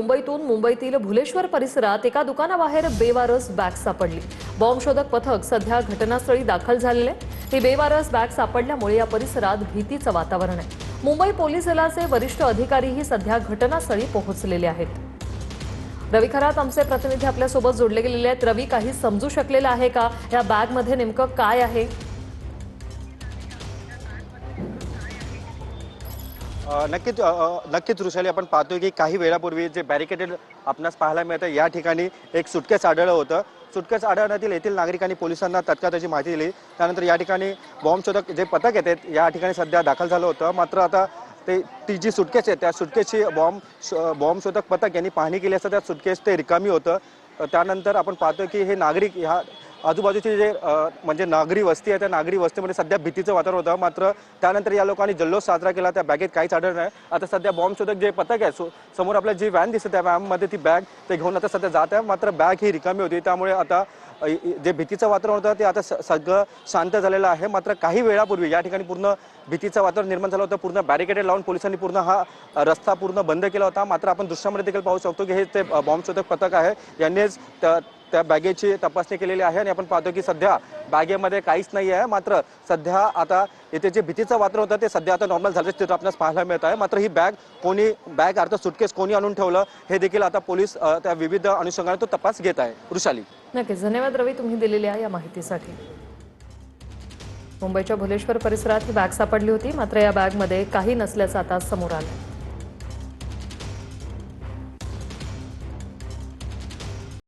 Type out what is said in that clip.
मुंबईतून मुंबईतील भुलेश्वर परिसरात एका दुकानाबाहेर बेवारस बॅग सापडली। बॉम्ब शोधक पथक सध्या घटनास्थळी दाखल झालेले। ही बेवारस बॅग सापडल्यामुळे या परिसरात भीतीचं वातावरण आहे। मुंबई पोलीस दलाचे वरिष्ठ अधिकारीही सध्या घटनास्थळी पोहोचलेले आहेत। रवी खरात आमचे प्रतिनिधी आपल्या सोबत जोडले गेलेले आहेत। रवी, काही समजू शकलेलं आहे का या बॅग मध्ये नेमकं काय आहे? नक्कीच वृषाली, आपण पाहतोय की काही वेळापूर्वी जे बॅरिकेडेड आपणास पाहायला मिळतं, या ठिकाणी एक सुटकेस आढळलं होतं। सुटकेस आढळण्यातील येथील नागरिकांनी पोलिसांना तात्काळ त्याची माहिती दिली। त्यानंतर या ठिकाणी बॉम्ब शोधक जे पथक येते या ठिकाणी सध्या दाखल झालं होतं। मात्र आता ती जी सुटकेस आहे त्या सुटकेसची बॉम्ब शोधक पथक यांनी पाहणी केली असता त्या सुटकेस ते रिकामी होतं। त्यानंतर आपण पाहतोय की हे नागरिक ह्या आजूबाजूची जे म्हणजे नागरी वस्ती आहे त्या नागरी वस्तीमध्ये सध्या भीतीचं वातावरण होतं। मात्र त्यानंतर या लोकांनी जल्लोष साजरा केला। त्या बॅगेत काहीच आढळलं नाही। आता सध्या बॉम्ब शोधक जे पथक आहे समोर आपल्याला जी व्हॅन दिसते त्या व्हॅनमध्ये ती बॅग ते घेऊन आता सध्या जात आहे। मात्र बॅग ही रिकामी होती, त्यामुळे आता जे भीतीचं वातावरण होतं ते आता सगळं शांत झालेलं आहे। मात्र काही वेळापूर्वी या ठिकाणी पूर्ण भीतीचं वातावरण निर्माण झालं होतं। पूर्ण बॅरिकेडेड लावून पोलिसांनी पूर्ण हा रस्ता पूर्ण बंद केला होता। मात्र आपण दृश्यामध्ये देखील पाहू शकतो की हे ते बॉम्ब शोधक पथक आहे, यांनीच त्या बॅगेची तपासणी केलेली आहे। आणि आपण पाहतो की सध्या बॅगेमध्ये काहीच नाही आहे। मात्र सध्या आता इथे जे भीतीचं वातावरण होतं ते सध्या आता नॉर्मल झालं चित्र आपल्याला पाहायला मिळत आहे। मात्र ही बॅग अर्थात सुटकेस कोणी आणून ठेवलं हे देखील आता पोलीस त्या विविध अनुषंगाने तो तपास घेत आहे। वृषाली, नक्कीच धन्यवाद रवी, तुम्ही दिलेल्या या माहितीसाठी। मुंबईच्या भुलेश्वर परिसरात ही बॅग सापडली होती, मात्र या बॅगमध्ये काही नसल्याचं आता समोर आलं।